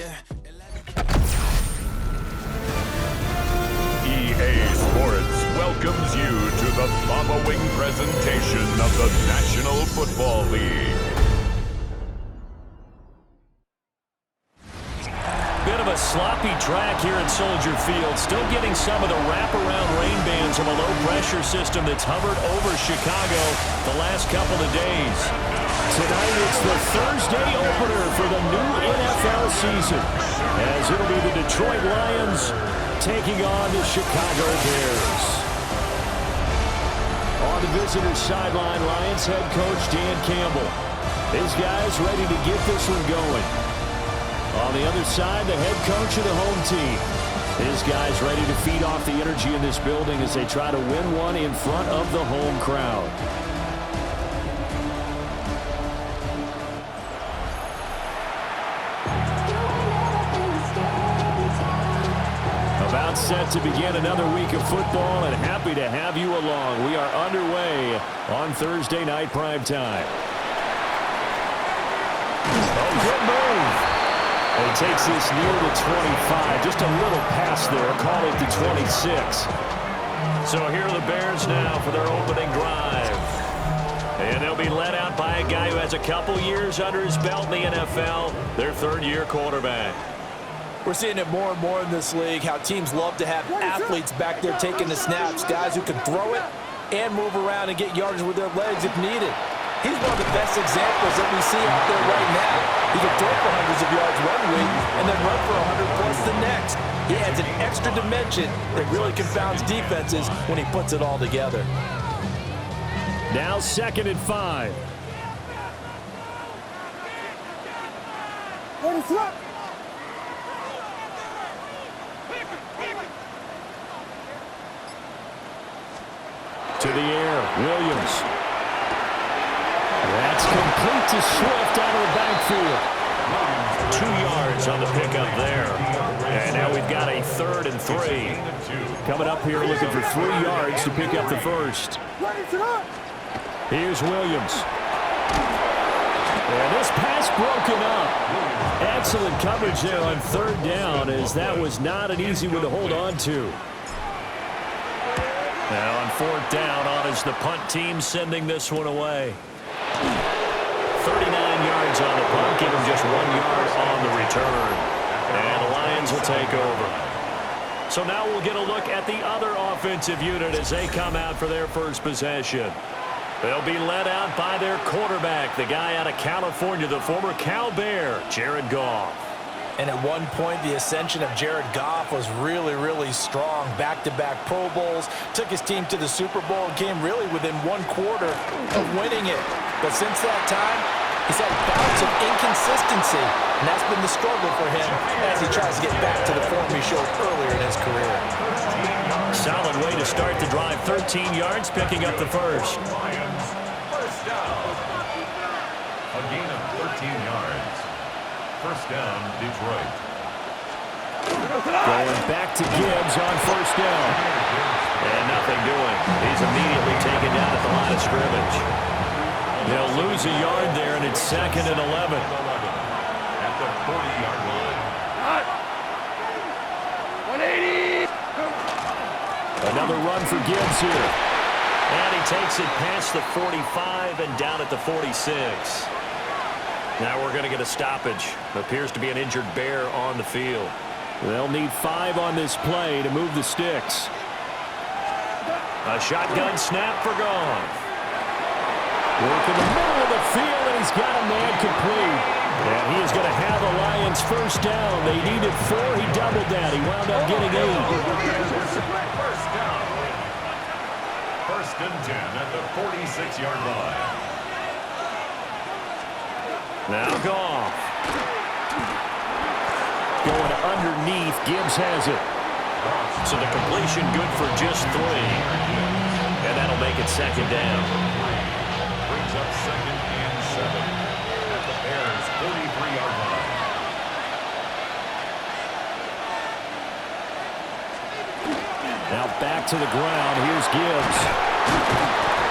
EA Sports welcomes you to the following presentation of the National Football League. Bit of a sloppy track here at Soldier Field. Still getting some of the wraparound rain bands of a low-pressure system that's hovered over Chicago the last couple of days. Tonight it's the Thursday opener for the new NFL season, as it'll be the Detroit Lions taking on the Chicago Bears. On the visitor's sideline, Lions head coach Dan Campbell. His guys ready to get this one going. On the other side, the head coach of the home team. His guys ready to feed off the energy in this building as they try to win one in front of the home crowd. About set to begin another week of football, and happy to have you along. We are underway on Thursday night primetime. Oh, good move. He takes this near the 25. Just a little pass there. Call it the 26. So here are the Bears now for their opening drive. And they'll be led out by a guy who has a couple years under his belt in the NFL, their third-year quarterback. We're seeing it more and more in this league, how teams love to have athletes back there taking the snaps, guys who can throw it and move around and get yardage with their legs if needed. He's one of the best examples that we see out there right now. He can throw for hundreds of yards one week and then run for 100 plus the next. He adds an extra dimension that really confounds defenses when he puts it all together. Now 2nd and 5. To the air, Williams. That's complete to Swift out of the backfield. 2 yards on the pickup there. And now we've got a 3rd and 3. Coming up here looking for 3 yards to pick up the first. Here's Williams. And this pass broken up. Excellent coverage there on 3rd down, as that was not an easy one to hold on to. Now on 4th down, on is the punt team sending this one away. 39 yards on the punt, give him just 1 yard on the return. And the Lions will take over. So now we'll get a look at the other offensive unit as they come out for their first possession. They'll be led out by their quarterback, the guy out of California, the former Cal Bear, Jared Goff. And at one point, the ascension of Jared Goff was really, really strong. Back-to-back Pro Bowls, took his team to the Super Bowl, and came really within 1 quarter of winning it. But since that time, he's had bouts of inconsistency, and that's been the struggle for him as he tries to get back to the form he showed earlier in his career. Solid way to start the drive. 13 yards, picking up the first. First down. A gain of 13 yards. First down, Detroit. Going back to Gibbs on 1st down. And nothing doing. He's immediately taken down at the line of scrimmage. They'll lose a yard there, and it's 2nd and 11. At the 40-yard line. 180. Another run for Gibbs here. And he takes it past the 45 and down at the 46. Now we're going to get a stoppage. Appears to be an injured Bear on the field. They'll need 5 on this play to move the sticks. A shotgun snap for Goff. Work in the middle of the field, and he's got a man complete. And he is going to have the Lions first down. They needed 4. He doubled that. He wound up getting 8. First down. 1st and 10 at the 46-yard line. Now Goff. Going underneath. Gibbs has it. So the completion good for just 3. And that'll make it 2nd down. Brings up 2nd and 7 at the Bears' 43-yard line. Now back to the ground. Here's Gibbs.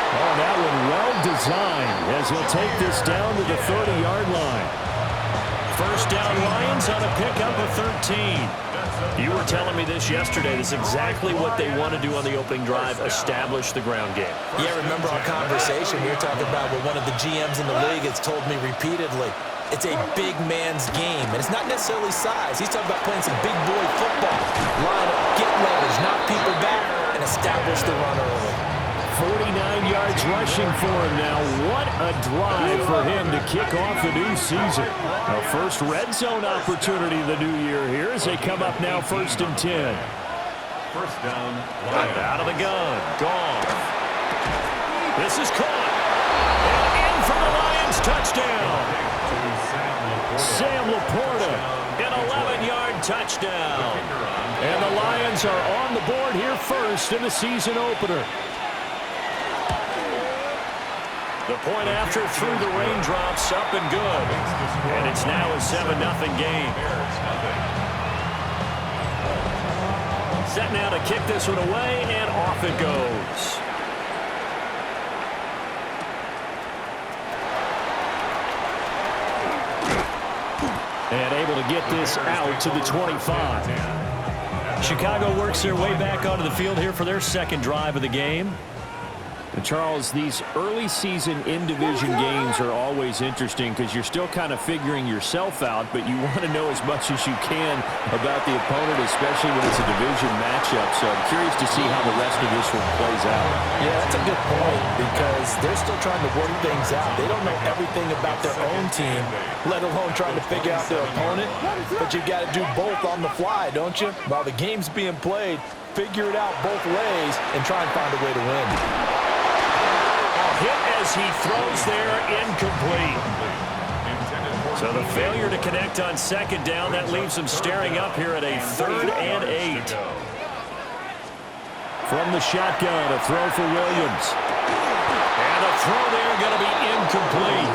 Oh, that one well designed as he'll take this down to the 30-yard line. First down, Lions on a pickup You were telling me this yesterday. This is exactly what they want to do on the opening drive, establish the ground game. Yeah, remember our conversation? We were talking about what one of the GMs in the league has told me repeatedly. It's a big man's game, and it's not necessarily size. He's talking about playing some big boy football. Line up, get leverage, knock people back, and establish the run early. 49 yards rushing for him now. What a drive for him to kick off the new season. A first red zone opportunity the new year here as they come up now 1st and 10. First down. Out of the gun. Gone. This is caught. And in for the Lions. Touchdown. Sam Laporta. An 11-yard touchdown. And the Lions are on the board here first in the season opener. The point after through the raindrops, up and good. And it's now a 7-0 game. Set now to kick this one away, and off it goes. And able to get this out to the 25. Chicago works their way back onto the field here for their second drive of the game. And Charles, these early season in-division games are always interesting because you're still kind of figuring yourself out, but you want to know as much as you can about the opponent, especially when it's a division matchup. So I'm curious to see how the rest of this one plays out. Yeah, that's a good point because they're still trying to work things out. They don't know everything about their own team, let alone trying to figure out their opponent. But you've got to do both on the fly, don't you? While the game's being played, figure it out both ways and try and find a way to win. Hit as he throws there, incomplete. So the failure to connect on second down, that leaves him staring up here at a 3rd and 8. From the shotgun, a throw for Williams. And a throw there going to be incomplete.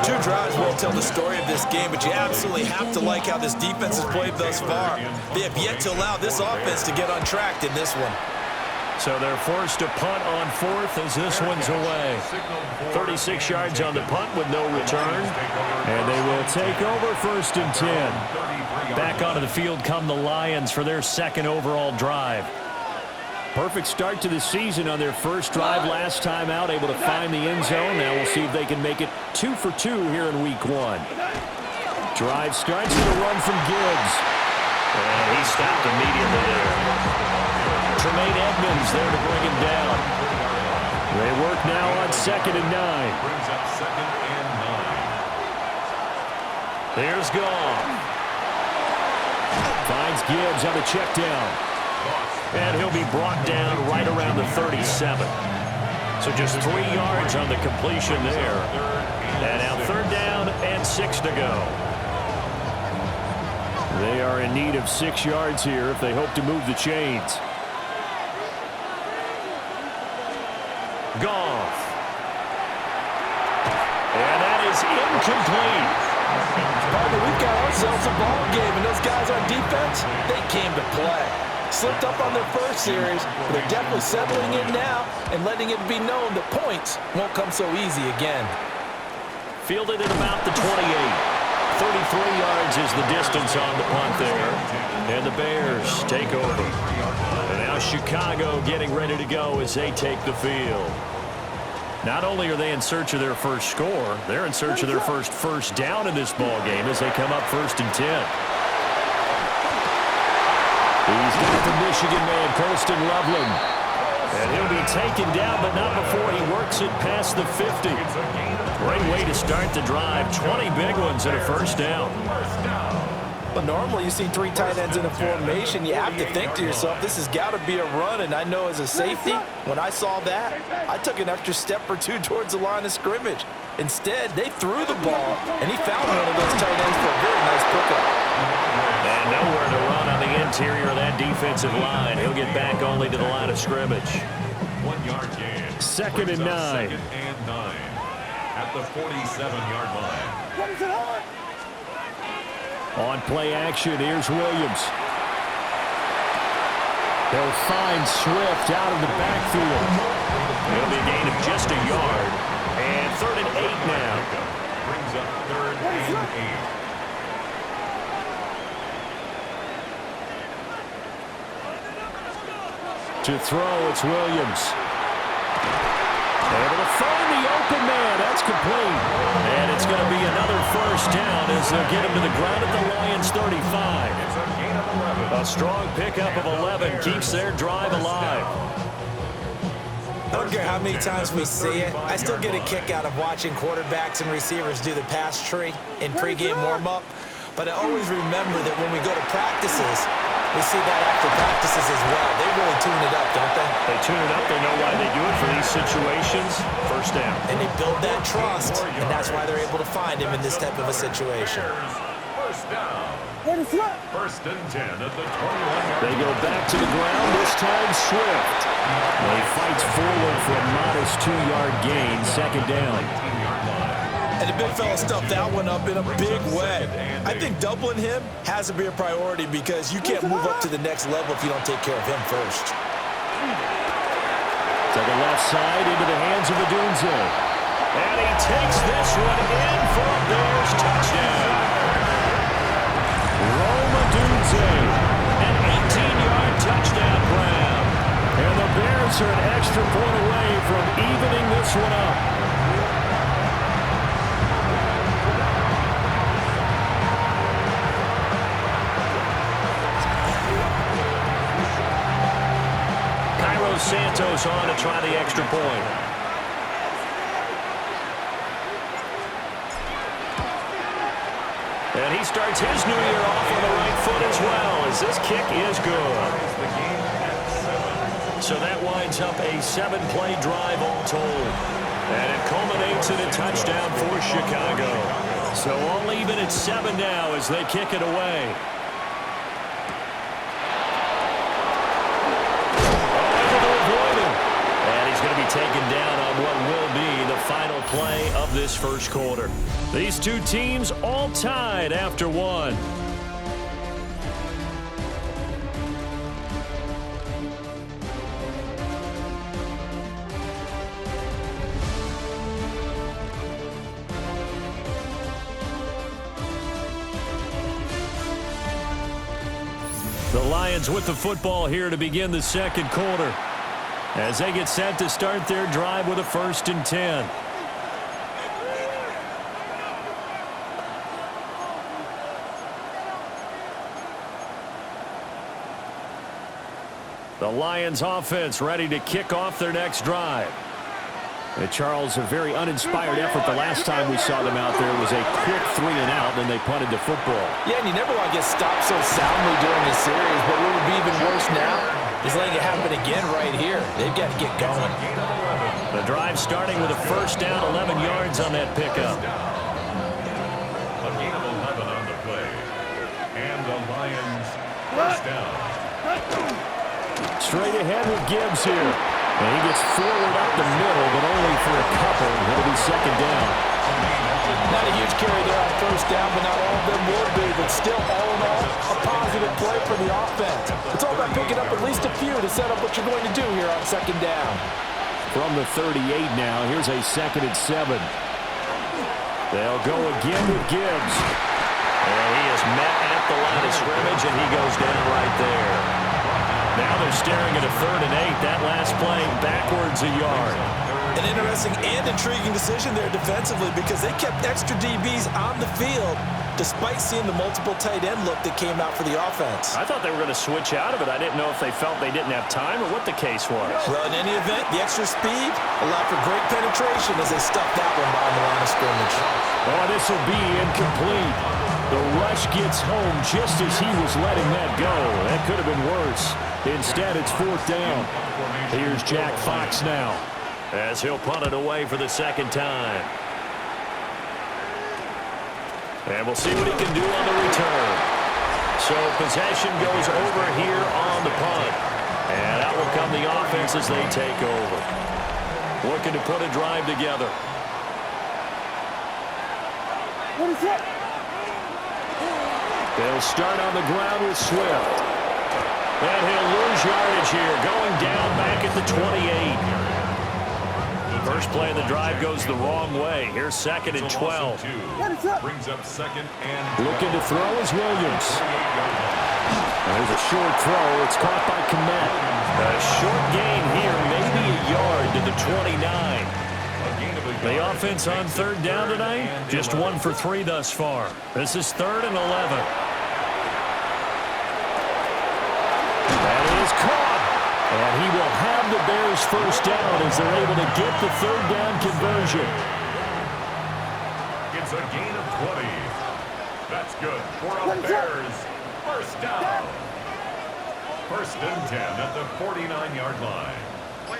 2 drives won't tell the story of this game, but you absolutely have to like how this defense has played thus far. They have yet to allow this offense to get untracked in this one. So they're forced to punt on 4th as this one's away. 36 yards on the punt with no return. And they will take over 1st and 10. Back onto the field come the Lions for their second overall drive. Perfect start to the season on their first drive last time out, able to find the end zone. Now we'll see if they can make it 2 for 2 here in week 1. Drive starts with a run from Gibbs. And he stopped immediately there. Tremaine Edmonds there to bring him down. They work now on 2nd and 9. Brings up 2nd and 9. Here's Goff. Finds Gibbs on the check down. And he'll be brought down right around the 37. So just 3 yards on the completion there. And now 3rd down and 6 to go. They are in need of 6 yards here if they hope to move the chains. Goff. And that is incomplete. Partner, we've got ourselves a ball game, and those guys on defense, they came to play. Slipped up on their first series, but they're definitely settling in now and letting it be known that points won't come so easy again. Fielded at about the 28. 33 yards is the distance on the punt there. And the Bears take over. And now Chicago getting ready to go as they take the field. Not only are they in search of their first score, they're in search of their first down in this ball game as they come up 1st and 10. He's got the Michigan man, Colston Loveland. And he'll be taken down, but not before he works it past the 50. Great way to start the drive. 20 big ones and a first down. But normally you see 3 tight ends in a formation, you have to think to yourself, this has got to be a run. And I know as a safety, when I saw that, I took an extra step or 2 towards the line of scrimmage. Instead, they threw the ball, and he found one of those tight ends for a very nice pickup. And nowhere to run on the interior of that defensive line. He'll get back only to the line of scrimmage. 1-yard gain. 2nd and 9. 2nd and 9 at the 47-yard line. What is it on? On play action, here's Williams. They'll find Swift out of the backfield. It'll be a gain of just a yard. And 3rd and 8 now. Brings up 3rd and 8. To throw, it's Williams. Able to find the open man. That's complete. And it's going to be another first down as they'll get him to the ground at the Lions' 35. A strong pickup of 11 keeps their drive alive. I don't care how many times we see it, I still get a kick out of watching quarterbacks and receivers do the pass tree in pregame warm-up. But I always remember that when we go to practices, we see that after practices as well. They really tune it up, don't they? They tune it up. They know why they do it for these situations. First down. And they build that trust, and that's why they're able to find him in this type of a situation. First down. First and 10 at the 21. They go back to the ground, this time Swift. He fights forward for a modest 2-yard gain, second down. And the big fella stuffed that one up in a big way. I think doubling him has to be a priority because you can't move up to the next level if you don't take care of him first. To the left side, into the hands of Adunze. And he takes this one in for a Bears touchdown. Rome Adunze. An 18-yard touchdown grab. And the Bears are an extra point away from evening this one up. Santos on to try the extra point. And he starts his new year off on the right foot as well, as this kick is good. So that winds up a 7-play drive all told. And it culminates in a touchdown for Chicago. So all even at 7 now as they kick it away. Taken down on what will be the final play of this first quarter. These two teams all tied after one. The Lions with the football here to begin the second quarter, as they get set to start their drive with a 1st and 10. The Lions offense ready to kick off their next drive. And Charles, a very uninspired effort the last time we saw them out there was a quick 3-and-out, and they punted the football. Yeah, and you never want to get stopped so soundly during the series, but what would be even worse now is letting it happen again right here. They've got to get going. The drive starting with a first down, 11 yards on that pickup. A gain of 11 on the play. And the Lions first down. Straight ahead with Gibbs here. And he gets forward up the middle, but only for a couple. It'll be second down. Not a huge carry there on first down, but not all of them will be. But still, all in all, a positive play for the offense. It's all about picking up at least a few to set up what you're going to do here on second down. From the 38 now, here's a 2nd and 7. They'll go again with Gibbs. And he is met at the line of scrimmage, and he goes down right there. Now they're staring at a 3rd and 8. That last play backwards a yard. An interesting and intriguing decision there defensively because they kept extra DBs on the field despite seeing the multiple tight end look that came out for the offense. I thought they were going to switch out of it. I didn't know if they felt they didn't have time or what the case was. Well, in any event, the extra speed allowed for great penetration as they stuffed that one behind the line of scrimmage. Oh, this will be incomplete. The rush gets home just as he was letting that go. That could have been worse. Instead, it's 4th down. Here's Jack Fox now, as he'll punt it away for the second time. And we'll see what he can do on the return. So possession goes over here on the punt. And out will come the offense as they take over. Looking to put a drive together. What is that? they'll start on the ground with Swift. And he'll lose yardage here, going down back at the 28. First play of the drive goes the wrong way. Here's 2nd and 12. Brings up 2nd and looking to throw is Williams. There's a short throw. It's caught by Komet. A short gain here, maybe a yard to the 29. The offense on third down tonight, just 1 for 3 thus far. This is 3rd and 11. That is caught. And he will have the Bears first down as they're able to get the third down conversion. It's a gain of 20. That's good for a Bears first down. 1st and 10 at the 49-yard line. Play.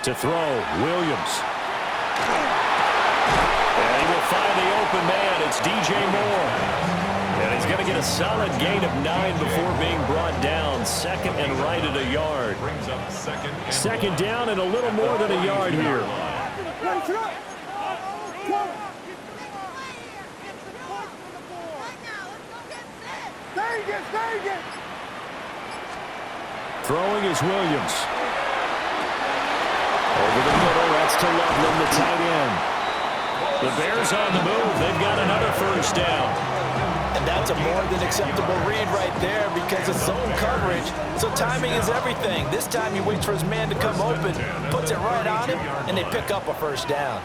To throw, Williams. And he will find the open man. It's DJ Moore. And he's going to get a solid gain of 9 before being brought down. 2nd and right at a yard. Brings up Second down and a little more than a yard here. Throwing is Williams. Over the middle, that's to Loveland, the tight end. The Bears on the move. They've got another first down. And that's a more than acceptable read right there because it's zone coverage. So timing is everything. This time he waits for his man to come open, puts it right on him, and they pick up a first down.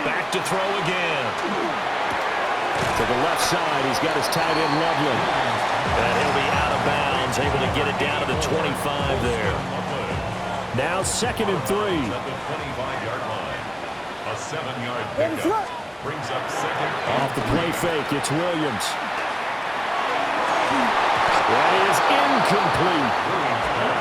Back to throw again. To the left side, he's got his tight end, Loveland. And he'll be out of bounds, able to get it down to the 25 there. Now 2nd and 3. at the 25-yard line. A 7-yard pickup brings up 2nd. Off the play fake, it's Williams. That is incomplete.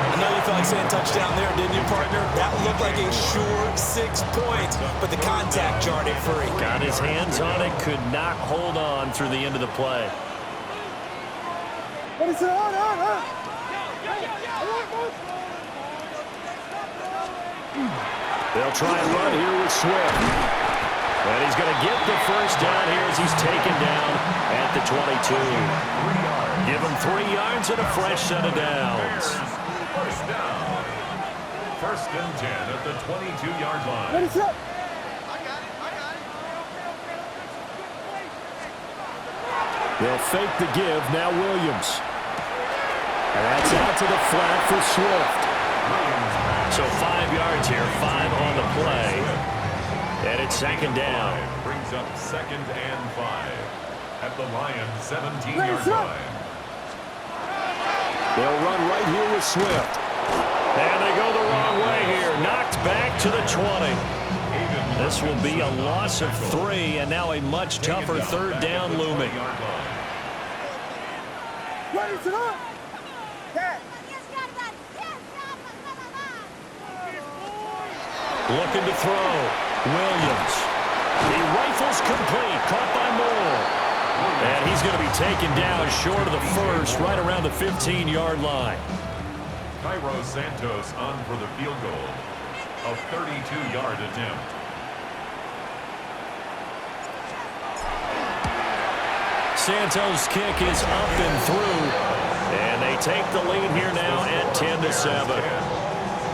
I know you felt like saying touchdown there, didn't you, partner? That looked like a sure 6 points, but the contact jarred it free. Got his hands on it, could not hold on through the end of the play. They'll try and run here with Swift. And he's going to get the first down here as he's taken down at the 22. Give him 3 yards and a fresh set of downs. First down. 1st and 10 at the 22-yard line. They'll fake the give, now Williams. And that's out to the flat for Swift. So 5 yards here, 5 on the play. And it's 2nd down. Brings up 2nd and 5 at the Lions' 17-yard line. They'll run right here with Swift. And they go the wrong way here. Knocked back to the 20. This will be a loss of 3, and now a much tougher third down looming. Looking to throw. Williams. He rifles complete. Caught by Moore. And he's going to be taken down short of the first, right around the 15-yard line. Cairo Santos on for the field goal. A 32-yard attempt. Santos' kick is up and through. And they take the lead here now at 10-7.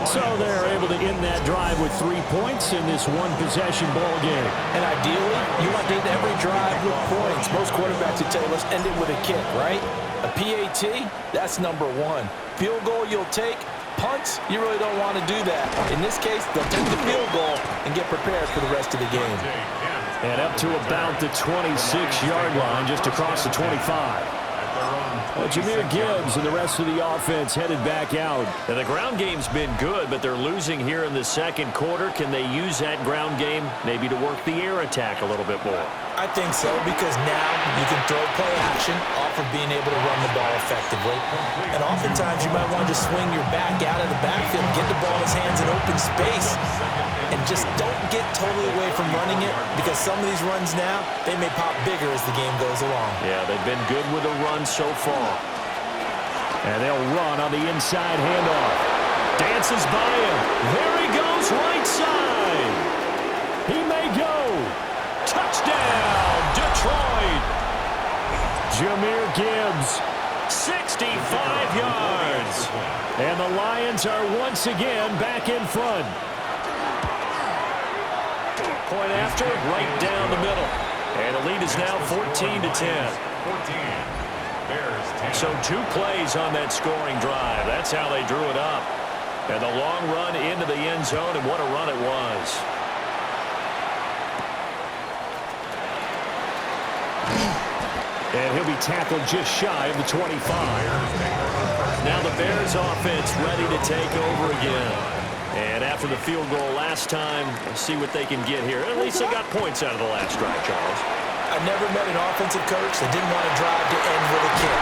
So they're able to end that drive with 3 points in this one-possession ball game. And ideally, you want to end every drive with points. Most quarterbacks would tell you, let's end it with a kick, right? A PAT, that's number 1. Field goal you'll take. Punts, you really don't want to do that. In this case, they'll take the field goal and get prepared for the rest of the game. And up to about the 26-yard line, just across the 25. Well, Jahmyr Gibbs and the rest of the offense headed back out. Now, the ground game's been good, but they're losing here in the second quarter. Can they use that ground game maybe to work the air attack a little bit more? I think so, because now you can throw play action off of being able to run the ball effectively. And oftentimes you might want to just swing your back out of the backfield, get the ball in his hands in open space, and just don't get totally away from running it, because some of these runs now, they may pop bigger as the game goes along. Yeah, they've been good with the run so far. And they'll run on the inside handoff. Dances by him. There he goes, right side. He may go. Touchdown, Detroit. Jahmyr Gibbs. 65 yards. And the Lions are once again back in front. Point after, right down the middle. And the lead is now 14-10. 14. Bears 10. So 2 plays on that scoring drive. That's how they drew it up. And the long run into the end zone, and what a run it was. And he'll be tackled just shy of the 25. Now the Bears offense ready to take over again. And after the field goal last time, let's see what they can get here. At least they got points out of the last drive, Charles. I've never met an offensive coach that didn't want to drive to end with a kick.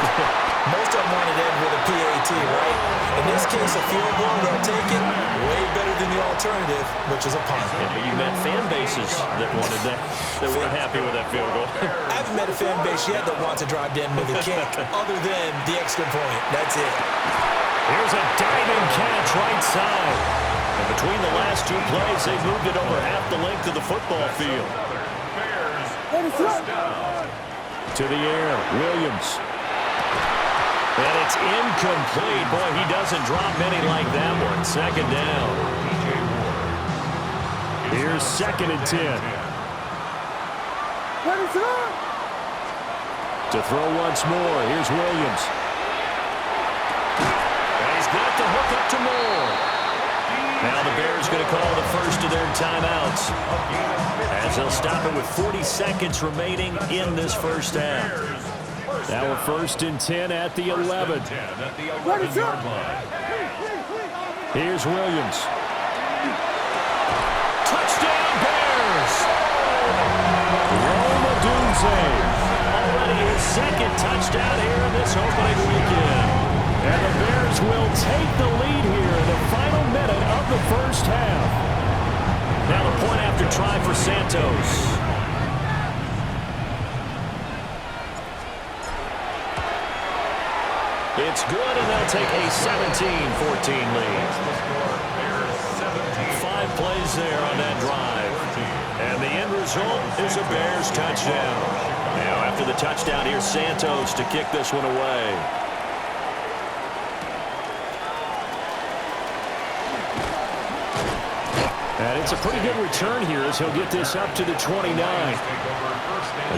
Most of them want to end with a PAT, right? In this case, a field goal, they'll take it way better than the alternative, which is a punt. And you met fan bases that wanted that weren't happy with that field goal. I haven't met a fan base yet that wants to drive to end with a kick, other than the extra point. That's it. Here's a diving catch right side. And between the last 2 plays, they've moved it over half the length of the football field. To the air, Williams. And it's incomplete. Boy, he doesn't drop many like that one. Second down. Here's 2nd and 10. To throw once more, here's Williams. And he's got the hook up to Moore. Now the Bears going to call the first of their timeouts, as they'll stop it with 40 seconds remaining in this first half. Now a 1st and 10 at the 11. Here's Williams. Touchdown Bears! Roma Dunze. Already his 2nd touchdown here in this opening weekend. And the Bears will take the lead here in the final minute of the first half. Now the point after try for Santos. It's good, and they'll take a 17-14 lead. 5 plays there on that drive. And the end result is a Bears touchdown. Now after the touchdown, here's Santos to kick this one away. And it's a pretty good return here as he'll get this up to the 29.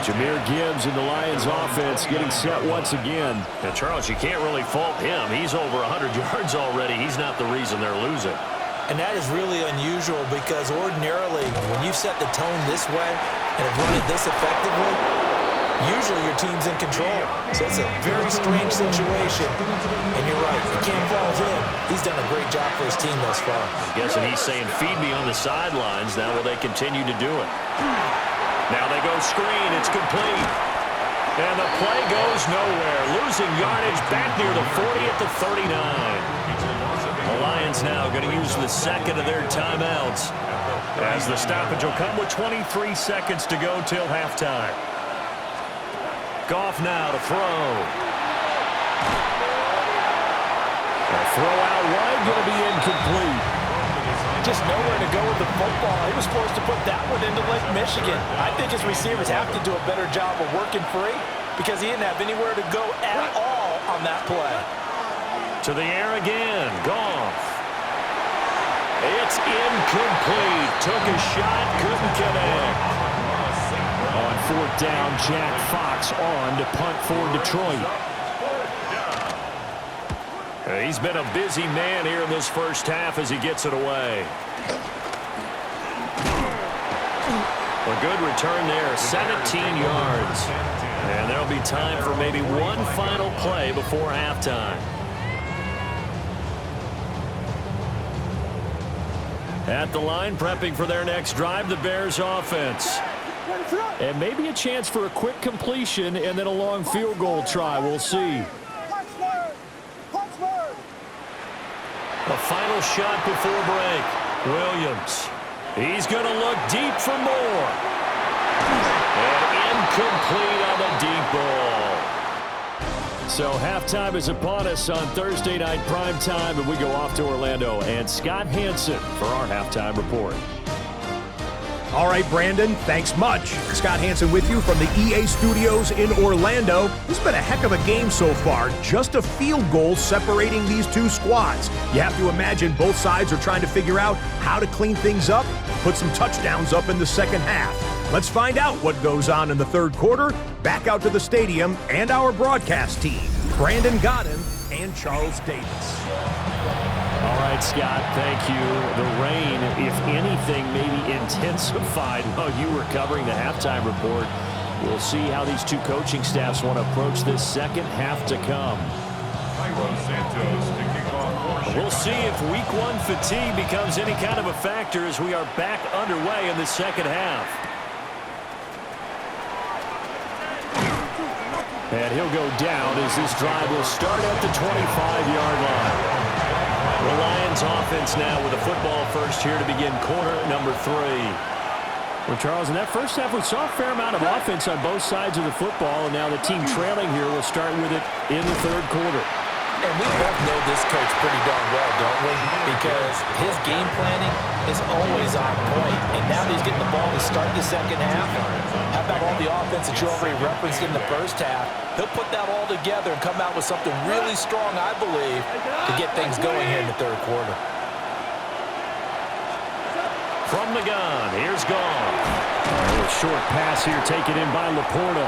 Jahmyr Gibbs and the Lions offense getting set once again. Now, Charles, you can't really fault him. He's over 100 yards already. He's not the reason they're losing. And that is really unusual because ordinarily when you set the tone this way and have run it this effectively, usually your team's in control. So it's a very strange situation. And you're right, you can't fault him. He's done a great job for his team thus far. I'm guessing he's saying, feed me on the sidelines. Now will they continue to do it? Now they go screen. It's complete. And the play goes nowhere. Losing yardage back near the 40 at the 39. The Lions now going to use the 2nd of their timeouts, as the stoppage will come with 23 seconds to go till halftime. Goff now to throw. A throw out wide going to be incomplete. Just nowhere to go with the football. He was supposed to put that one into Lake Michigan. I think his receivers have to do a better job of working free because he didn't have anywhere to go at all on that play. To the air again. Goff. It's incomplete. Took a shot, couldn't connect. On 4th down, Jack Fox on to punt for Detroit. He's been a busy man here in this first half as he gets it away. A good return there, 17 yards. And there'll be time for maybe one final play before halftime. At the line, prepping for their next drive, the Bears offense. And maybe a chance for a quick completion and then a long field goal try. We'll see. A final shot before break. Williams. He's going to look deep for more. And incomplete on the deep ball. So halftime is upon us on Thursday night primetime, and we go off to Orlando. And Scott Hansen for our halftime report. All right, Brandon, thanks much. Scott Hansen with you from the EA Studios in Orlando. This has been a heck of a game so far. Just a field goal separating these two squads. You have to imagine both sides are trying to figure out how to clean things up, put some touchdowns up in the second half. Let's find out what goes on in the third quarter. Back out to the stadium and our broadcast team, Brandon Godden and Charles Davis. All right, Scott, thank you. The rain, if anything, maybe intensified while you were covering the halftime report. We'll see how these two coaching staffs want to approach this second half to come. We'll see if week one fatigue becomes any kind of a factor as we are back underway in the second half. And he'll go down as this drive will start at the 25-yard line. The Lions offense now with a football first here to begin quarter number 3. Well, Charles, in that first half, we saw a fair amount of offense on both sides of the football, and now the team trailing here will start with it in the third quarter. And we both know this coach pretty darn well, don't we? Because his game planning is always on point. And now that he's getting the ball to start the second half, how about all the offense that you already referenced in the first half? He'll put that all together and come out with something really strong, I believe, to get things going here in the third quarter. From the gun, here's Goff. A short pass here taken in by Laporta.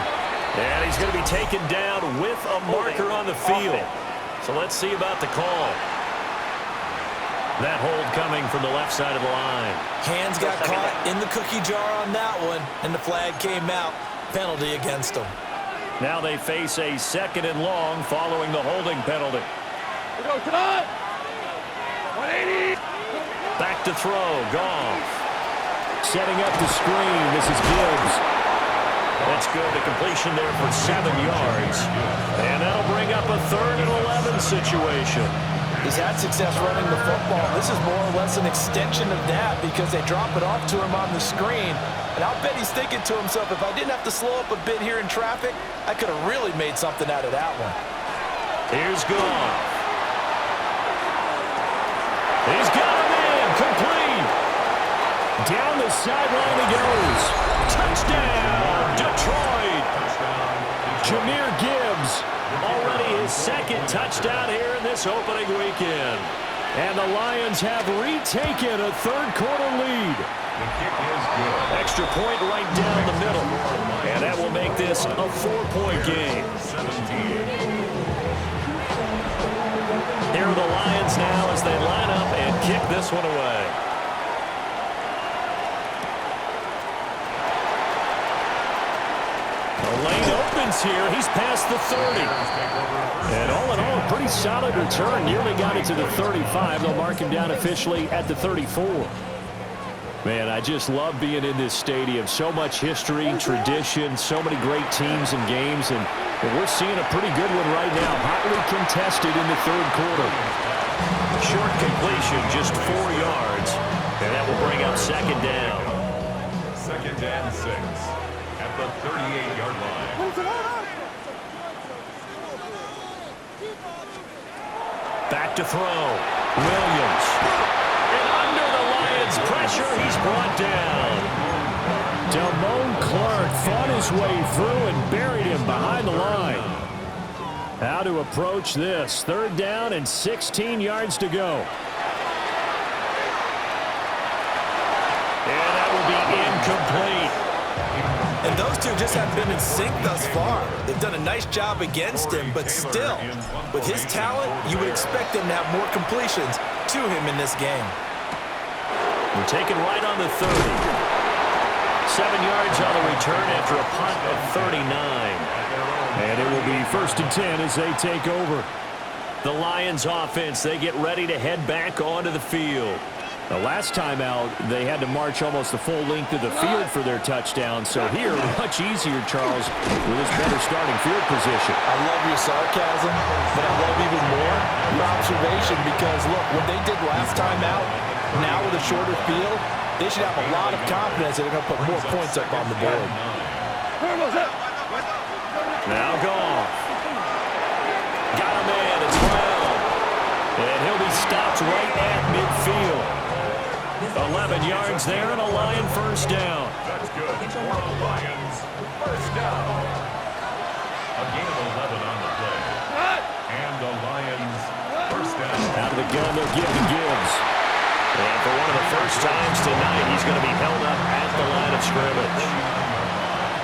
And he's going to be taken down with a marker on the field. So let's see about the call. That hold coming from the left side of the line. Hands got caught in the cookie jar on that one, and the flag came out. Penalty against them. Now they face a second and long following the holding penalty. Back to throw, Goff. Setting up the screen, this is Gibbs. That's good. A completion there for 7 yards. And that'll bring up a 3rd and 11 situation. He's had success running the football. This is more or less an extension of that because they drop it off to him on the screen. And I'll bet he's thinking to himself, if I didn't have to slow up a bit here in traffic, I could have really made something out of that one. Here's Goff. He's got him in. Complete. Down the sideline he goes. Touchdown, Detroit. Jahmyr Gibbs. Already his second touchdown here in this opening weekend. And the Lions have retaken a third quarter lead. The kick is good. Extra point right down the middle. And that will make this a 4-point game. 17. Here are the Lions now as they line up and kick this one away. The lane opens here. He's past the 30. And all in all, a pretty solid return. Nearly got it to the 35. They'll mark him down officially at the 34. Man, I just love being in this stadium. So much history, tradition, so many great teams and games. And we're seeing a pretty good one right now. Hotly contested in the third quarter. Short completion, just 4 yards. And that will bring up second down. 2nd and 6 at the 38-yard line. Back to throw. Williams. And under the Lions' pressure, he's brought down. Damone Clark fought his way through and buried him behind the line. How to approach this. 3rd down and 16 yards to go. And that will be incomplete. And those two just haven't been in sync thus far. They've done a nice job against him, but still, with his talent, you would expect him to have more completions to him in this game. We're taken right on the 30. 7 yards on the return after a punt of 39. And it will be 1st and 10 as they take over. The Lions offense, they get ready to head back onto the field. The last time out, they had to march almost the full length of the field for their touchdown. So here, much easier, Charles, with his better starting field position. I love your sarcasm, but I love even more your observation because, look, what they did last time out, now with a shorter field, they should have a lot of confidence that they're going to put more points up on the board. Now Goff. Got a man. It's Brown. And he'll be stopped right at midfield. A 11 yards there and a Lion first down. That's good for the Lions. First down. A gain of 11 on the play. And the Lions first down. Out of the gun, they'll give to Gibbs. And for one of the first times tonight, he's going to be held up at the line of scrimmage.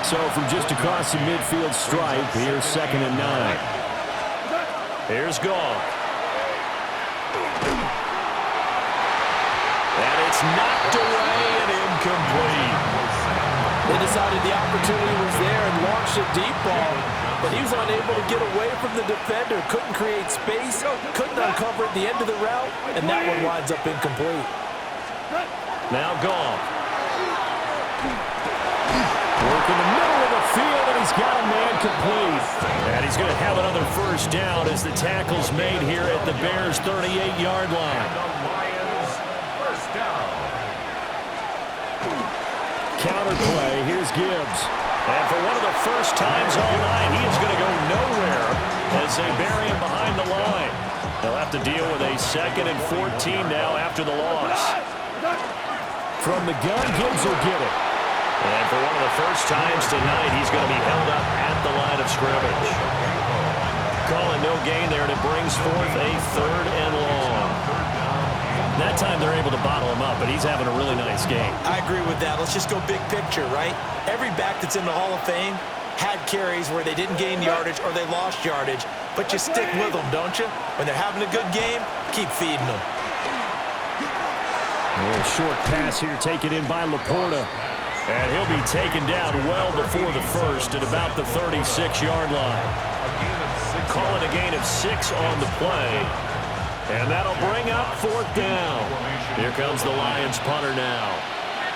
So from just across the midfield stripe, here's 2nd and 9. Here's Goff. And it's knocked away and incomplete. They decided the opportunity was there and launched a deep ball, but he was unable to get away from the defender, couldn't create space, couldn't uncover at the end of the route, and that one winds up incomplete. Now Goff. Work in the middle of the field, and he's got a man complete. And he's going to have another first down as the tackle's made here at the Bears' 38-yard line. The Lions first down. Counter play, here's Gibbs. And for one of the first times all night, he is going to go nowhere as they bury him behind the line. They'll have to deal with a 2nd and 14 now after the loss. From the gun, Gibbs will get it. And for one of the first times tonight, he's going to be held up at the line of scrimmage. Calling no gain there, and it brings forth a 3rd and long. That time they're able to bottle him up, but he's having a really nice game. I agree with that. Let's just go big picture, right? Every back that's in the Hall of Fame had carries where they didn't gain yardage or they lost yardage, but you stick with them, don't you? When they're having a good game, keep feeding them. A short pass here taken in by Laporta. And he'll be taken down well before the first at about the 36-yard line. Calling a gain of 6 on the play. And that'll bring up 4th down. Here comes the Lions punter now,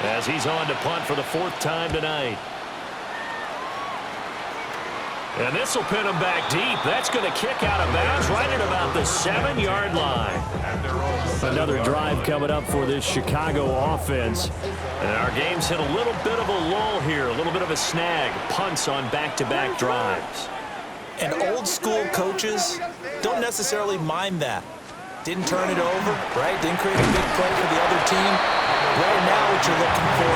as he's on to punt for the 4th time tonight. And this will pin him back deep. That's going to kick out of bounds right at about the 7-yard line. Another drive coming up for this Chicago offense. And our game's hit a little bit of a lull here, a little bit of a snag. Punts on back-to-back drives. And old school coaches don't necessarily mind that. Didn't turn it over, right? Didn't create a big play for the other team. Right now what you're looking for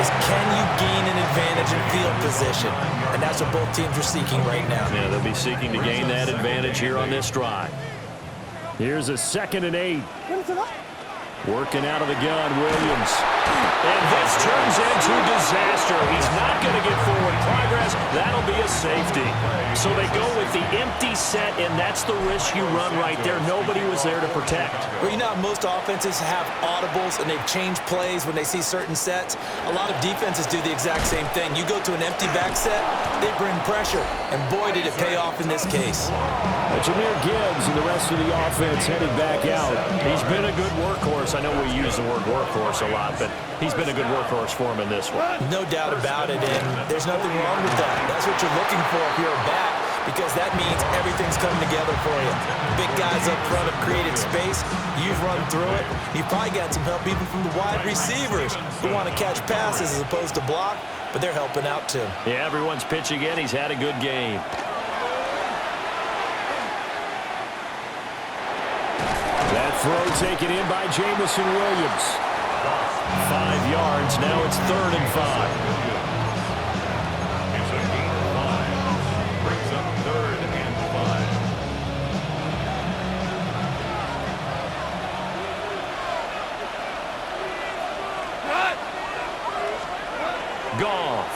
is, can you gain an advantage in field position? And that's what both teams are seeking right now. Yeah, they'll be seeking to gain that advantage here on this drive. Here's a 2nd and 8. Working out of the gun, Williams. And this turns into disaster. He's not going to get forward progress. That'll be a safety. So they go with the empty set, and that's the risk you run right there. Nobody was there to protect. Well, you know how most offenses have audibles and they've changed plays when they see certain sets? A lot of defenses do the exact same thing. You go to an empty back set, they bring pressure. And boy, did it pay off in this case. Jameer Gibbs and the rest of the offense headed back out. He's been a good workhorse. I know we use the word workhorse a lot, but he's been a good workhorse for him in this one. No doubt about it, and there's nothing wrong with that. That's what you're looking for if you're a back, because that means everything's coming together for you. Big guys up front have created space. You've run through it. You've probably got some help even from the wide receivers who want to catch passes as opposed to block, but they're helping out too. Yeah, everyone's pitching in. He's had a good game. That throw taken in by Jamison Williams. 5 yards. Now it's 3rd and 5. It's a gain of 5. Brings up 3rd and 5. Goff.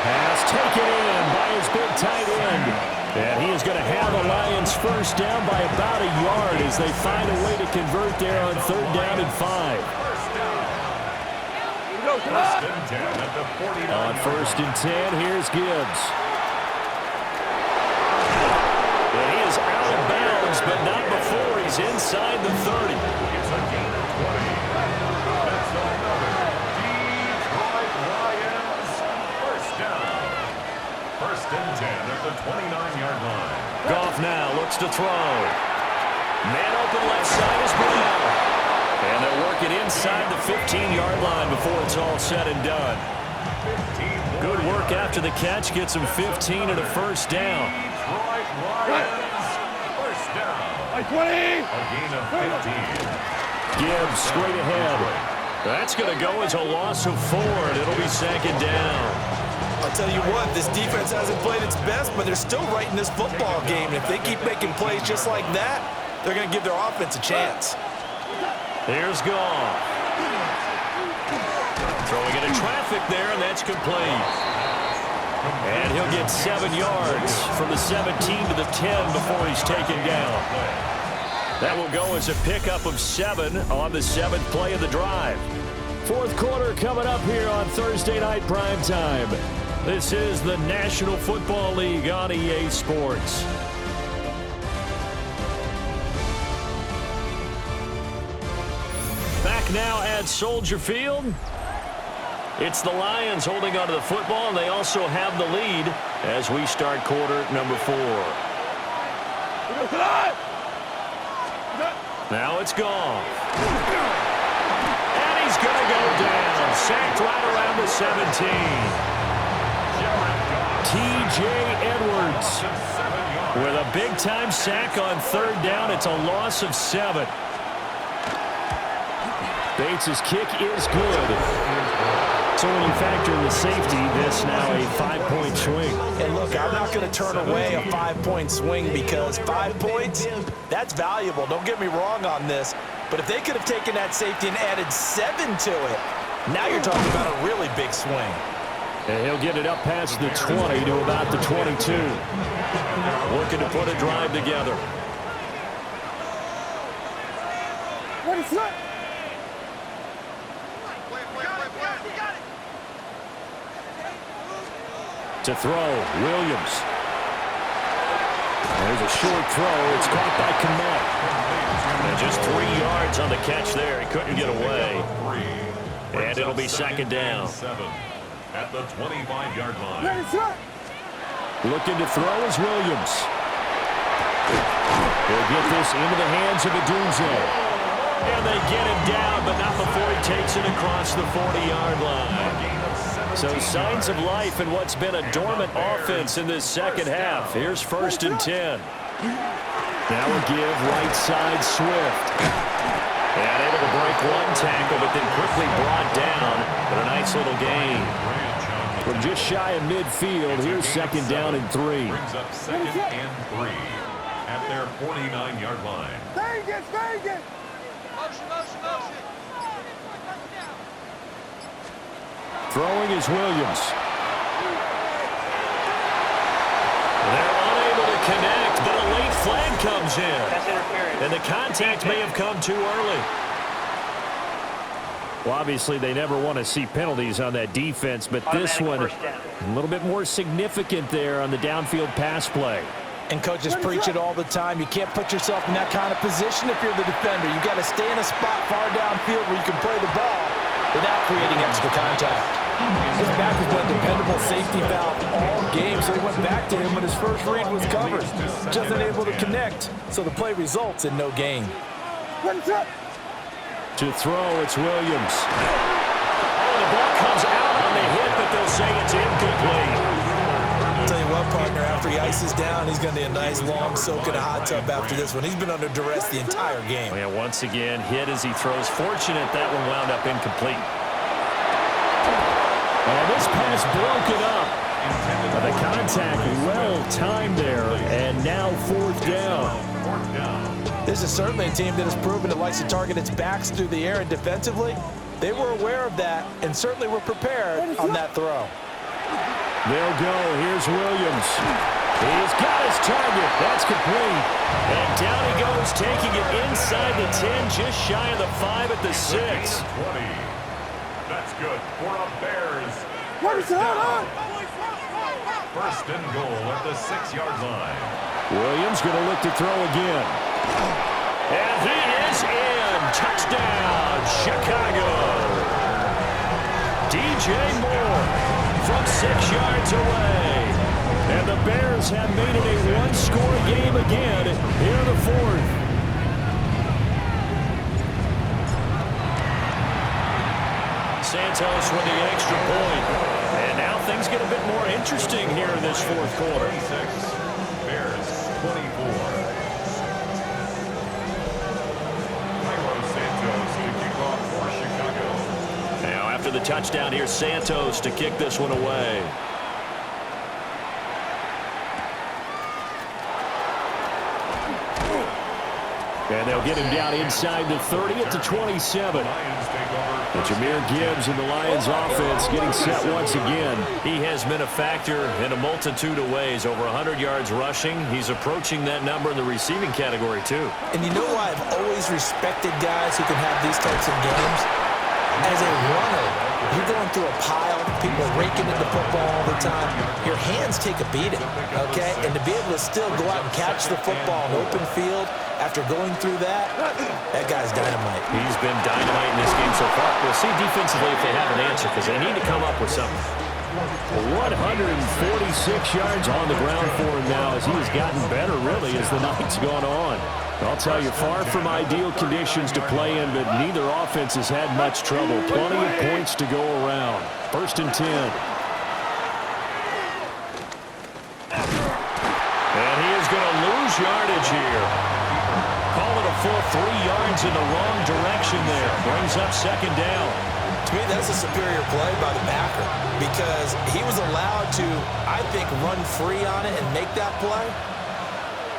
Pass taken in by his big tight end. And he is going to have a Lions first down by about a yard as they find a way to convert there on 3rd down and 5. First and 10 at the 49. On 1st and 10, here's Gibbs. And he is out of bounds, but not before he's inside the 30. It's a gain of 20. That's another Detroit Lions first down. First and 10 at the 29-yard line. Goff now looks to throw. Man open left side is Brown. And they'll work it inside the 15-yard line before it's all said and done. Good work after the catch. Gets him 15 and a first down. Detroit Lions first down. A gain of 15. Gibbs straight ahead. That's going to go as a loss of 4, and it'll be 2nd down. I'll tell you what, this defense hasn't played its best, but they're still right in this football game. And if they keep making plays just like that, they're going to give their offense a chance. Here's Goff. Throwing into traffic there, and that's complete. And he'll get 7 yards from the 17 to the 10 before he's taken down. That will go as a pickup of 7 on the 7th play of the drive. 4th quarter coming up here on Thursday Night Primetime. This is the National Football League on EA Sports. Back now at Soldier Field. It's the Lions holding onto the football, and they also have the lead as we start quarter number 4. Now it's Goff. And he's going to go down. Sacked right around the 17. T.J. Edwards with a big-time sack on 3rd down. It's a loss of 7. Bates' kick is good. So when you factor in the safety, this now a 5-point swing. And look, I'm not going to turn away a 5-point swing because 5 points, that's valuable. Don't get me wrong on this. But if they could have taken that safety and added 7 to it, now you're talking about a really big swing. And he'll get it up past the 20 to about the 22. Looking to put a drive together. What is that? To throw, Williams. There's a short throw. It's caught by Kmet. And just 3 yards on the catch there. He couldn't get away. And it'll be 2nd down. At the 25-yard line. What is that? Looking to throw is Williams. He'll get this into the hands of Adunze. And they get him down, but not before he takes it across the 40-yard line. So signs of life in what's been a dormant offense in this second half. Here's 1st and 10. Now a give right side Swift. And able to break 1 tackle, but then quickly brought down. But a nice little gain. From just shy of midfield, here's 2nd down and 3. Brings up 2nd and 3 at their 49-yard line. Vegas, Vegas! Motion. Throwing is Williams. They're unable to connect, but a late flag comes in. And the contact may have come too early. Well, obviously, they never want to see penalties on that defense, but this one, a little bit more significant there on the downfield pass play. And coaches preach it all the time. You can't put yourself in that kind of position if you're the defender. You've got to stay in a spot far downfield where you can play the ball without creating extra contact. His back has been a dependable safety valve all game, so he went back to him when his first read was covered. Just unable to connect, so the play results in no gain. What is that? To throw, it's Williams. Oh, the ball comes out on the hit, but they'll say it's incomplete. I'll tell you what, partner, after he ices down, he's going to need a nice long soak in a hot tub after this one. He's been under duress the entire game. Yeah, once again, hit as he throws. Fortunate that one wound up incomplete. And this pass broken up. The contact well timed there, and now 4th down. This is certainly a team that has proven it likes to target its backs through the air, and defensively, they were aware of that and certainly were prepared on that throw. They'll go. Here's Williams. He's got his target. That's complete. And down he goes, taking it inside the 10, just shy of the 5 at the 6. 20. That's good for a Bears. What is that? 1st and goal at the 6-yard line. Williams going to look to throw again. And he is in. Touchdown, Chicago. DJ Moore from 6 yards away. And the Bears have made it a one-score game again here in the 4th. Santos with the extra point. And now things get a bit more interesting here in this 4th quarter. 26. Bears 24. Santos after the touchdown. Here's Santos to kick this one away. And they'll get him down inside the 30 at the 27. And Jahmyr Gibbs and the Lions offense getting set once again. He has been a factor in a multitude of ways. Over 100 yards rushing. He's approaching that number in the receiving category, too. And you know why I've always respected guys who can have these types of games? As a runner, you're going through a pile, people raking in the football all the time. Your hands take a beating, okay? And to be able to still go out and catch the football in open field after going through that guy's dynamite. He's been dynamite in this game so far. We'll see defensively if they have an answer, because they need to come up with something. 146 yards on the ground for him now as he has gotten better, really, as the night's gone on. I'll tell you, far from ideal conditions to play in, but neither offense has had much trouble. Plenty of points to go around. 1st and 10. And he is going to lose yardage here. Call it a full 3 yards in the wrong direction there. Brings up 2nd down. To me, that's a superior play by the backer because he was allowed to, I think, run free on it and make that play.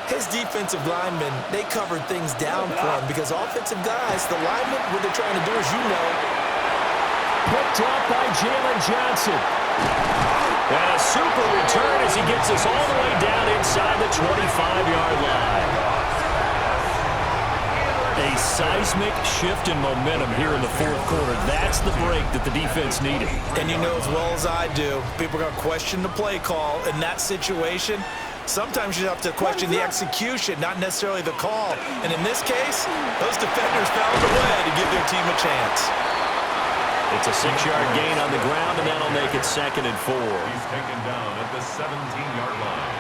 His defensive linemen, they covered things down for him because offensive guys, the linemen, what they're trying to do, as you know. Picked up by Jalen Johnson. And a super return as he gets us all the way down inside the 25-yard line. A seismic shift in momentum here in the 4th quarter. That's the break that the defense needed. And you know as well as I do, people are going to question the play call in that situation. Sometimes you have to question the execution, not necessarily the call. And in this case, those defenders found a way to give their team a chance. It's a 6-yard gain on the ground, and that'll make it 2nd and 4. He's taken down at the 17-yard line.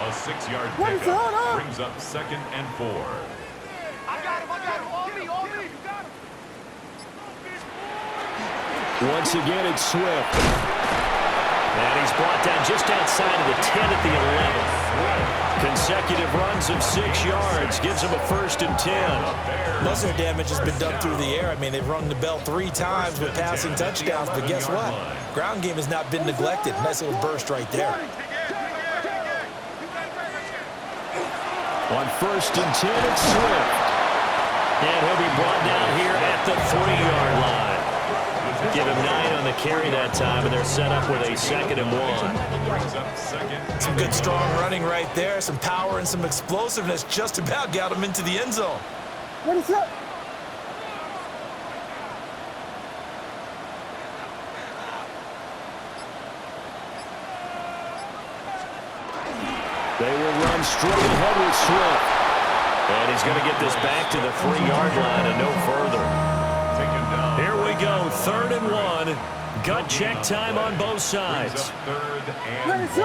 A 6-yard pickup brings up 2nd and 4. I got him. All me. You got him. Once again, it's Swift. And he's brought down just outside of the 10 at the 11. Consecutive runs of 6 yards gives him a 1st and 10. Most of their damage has been done through the air. I mean, they've rung the bell 3 times with passing touchdowns, but guess what? Ground game has not been neglected. Nice little burst right there. On 1st and 10, it's Swift. And he'll be brought down here at the 3-yard line. Give him 9 on the carry that time, and they're set up with a 2nd and 1. Some good, strong running right there. Some power and some explosiveness just about got him into the end zone. What is that? They will run straight ahead with Swift. And he's going to get this back to the 3-yard line and no further. Here we go, 3rd and 1. Gut check time on both sides. 3rd and 1.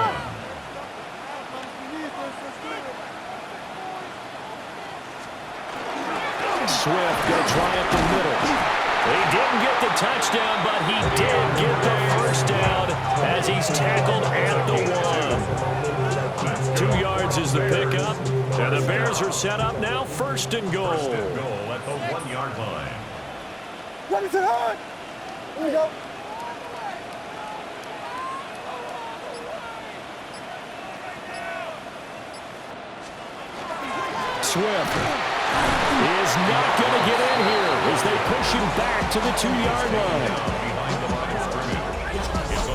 Swift going to try up the middle. He didn't get the touchdown, but he did get the 1st down as he's tackled at the 1. 2 yards is the pickup, and the Bears are set up now, 1st and goal. 1st and goal at the 1-yard line. What is it on? Here we go. Swift is not going to get in here as they push him back to the 2-yard line.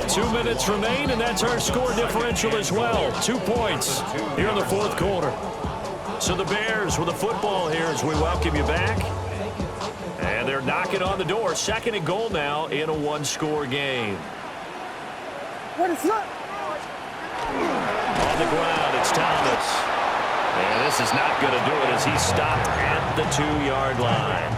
2 minutes remain, and that's our score differential as well. 2 points here in the 4th quarter. So the Bears with the football here as we welcome you back. And they're knocking on the door. 2nd and goal now in a 1-score game. What is that? On the ground, it's Thomas. And this is not going to do it as he's stopped at the 2-yard line.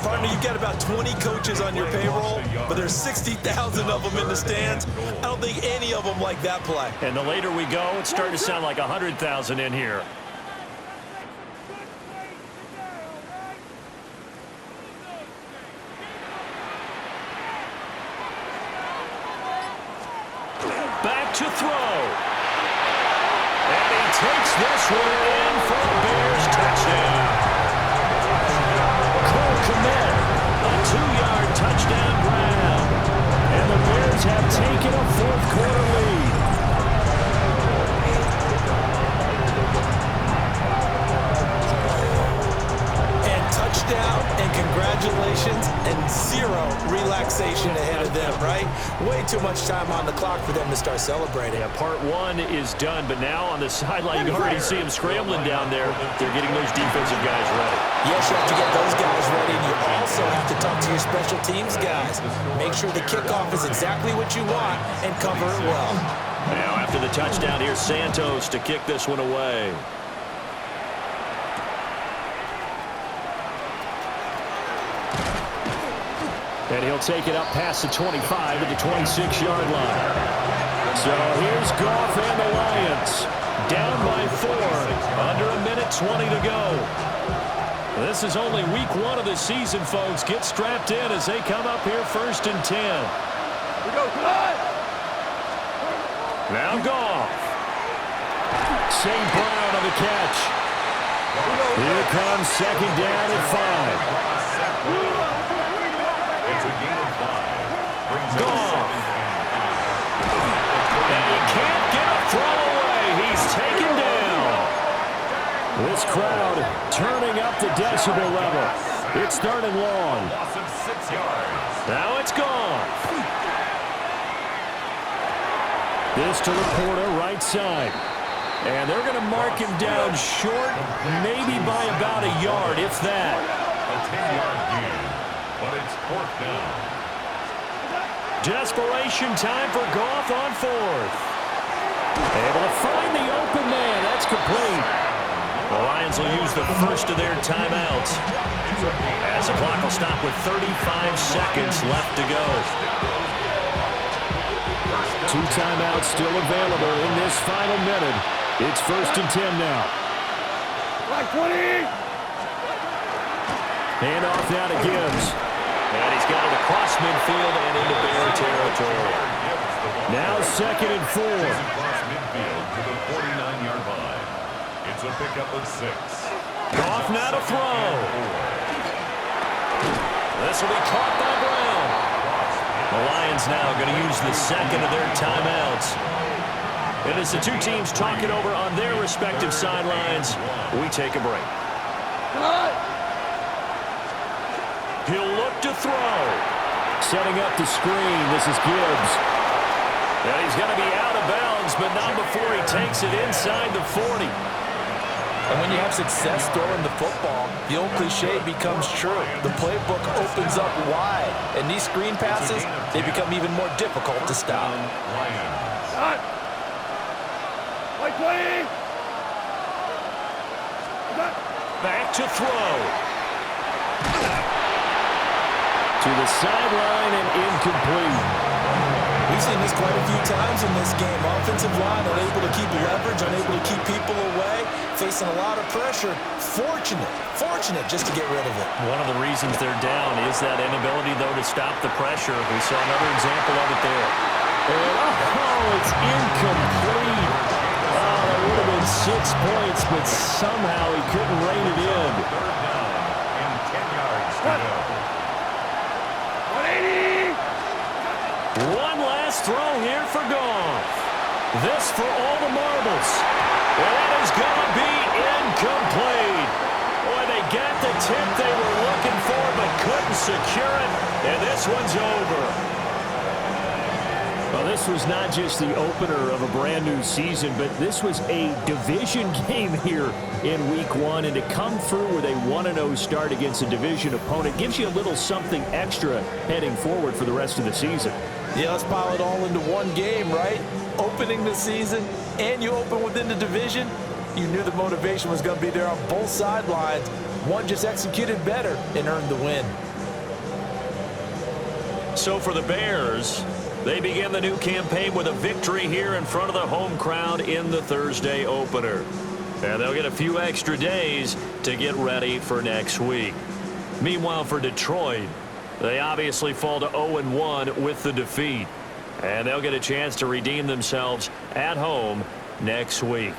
Partner, you've got about 20 coaches on your payroll, but there's 60,000 of them in the stands. I don't think any of them like that play. And the later we go, it's starting to sound like 100,000 in here. Back to throw. And he takes this one in for a Bears touchdown. Cole Kmet, a 2-yard touchdown grab. Bears have taken a fourth-quarter lead. Touchdown and congratulations and zero relaxation ahead of them, right? Way too much time on the clock for them to start celebrating. Yeah, part one is done, but now on the sideline, you can already see them scrambling down there. They're getting those defensive guys ready. Yes, you have to get those guys ready, and you also have to talk to your special teams guys. Make sure the kickoff is exactly what you want and cover it well. Now after the touchdown, here's Santos to kick this one away. And he'll take it up past the 25 to the 26-yard line. So here's Goff and the Lions. Down by 4. Under a minute 20 to go. This is only week 1 of the season, folks. Get strapped in as they come up here 1st and 10. We go, Now Goff. St. Brown on the catch. Here comes 2nd down at 5. It's a gain of 5. Brings up Goff. 2nd And he can't get a throw away. He's taken down. This crowd turning up the decibel level. It's 3rd and long. Loss of 6 yards. Now it's Goff. This to Laporta, right side. And they're going to mark him down short, maybe by about a yard, if that. A 10-yard gain, but it's 4th down. Desperation time for Goff on 4th. Able to find the open man. That's complete. The Lions will use the first of their timeouts, as the clock will stop with 35 seconds left to go. 2 timeouts still available in this final minute. It's 1st and 10 now. Like 20. Hand off now to Gibbs. And he's got it across midfield and into Bear territory. Now 2nd and 4. Across midfield to the 49-yard line. It's a pickup of 6. Goff now to throw. This will be caught by Brown. The Lions now going to use the second of their timeouts. And as the 2 teams talk it over on their respective sidelines, we take a break. He'll look to throw. Setting up the screen. This is Gibbs. And he's going to be out of bounds, but not before he takes it inside the 40. And when you have success throwing the football, the old cliche becomes true. The playbook opens up wide, and these screen passes, they become even more difficult to stop. Like 20. Back to throw. To the sideline and incomplete. We've seen this quite a few times in this game. Offensive line unable to keep leverage, unable to keep people away, facing a lot of pressure. Fortunate just to get rid of it. One of the reasons they're down is that inability, though, to stop the pressure. We saw another example of it there. Oh, it's incomplete. Oh, that would have been 6 points, but somehow he couldn't rein it in. 3rd down and 10 yards to go. 180. One last throw here for Goff. This for all the marbles. And it is going to be incomplete. Boy, they got the tip they were looking for, but couldn't secure it. And this one's over. Well, this was not just the opener of a brand new season, but this was a division game here in week 1. And to come through with a 1-0 start against a division opponent gives you a little something extra heading forward for the rest of the season. Yeah, let's pile it all into one game, right? Opening the season, and you open within the division. You knew the motivation was going to be there on both sidelines. One just executed better and earned the win. So for the Bears, they begin the new campaign with a victory here in front of the home crowd in the Thursday opener. And they'll get a few extra days to get ready for next week. Meanwhile, for Detroit, they obviously fall to 0-1 with the defeat. And they'll get a chance to redeem themselves at home next week.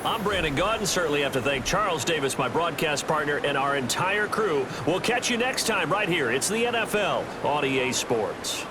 I'm Brandon Gaudin. Certainly have to thank Charles Davis, my broadcast partner, and our entire crew. We'll catch you next time right here. It's the NFL on EA Sports.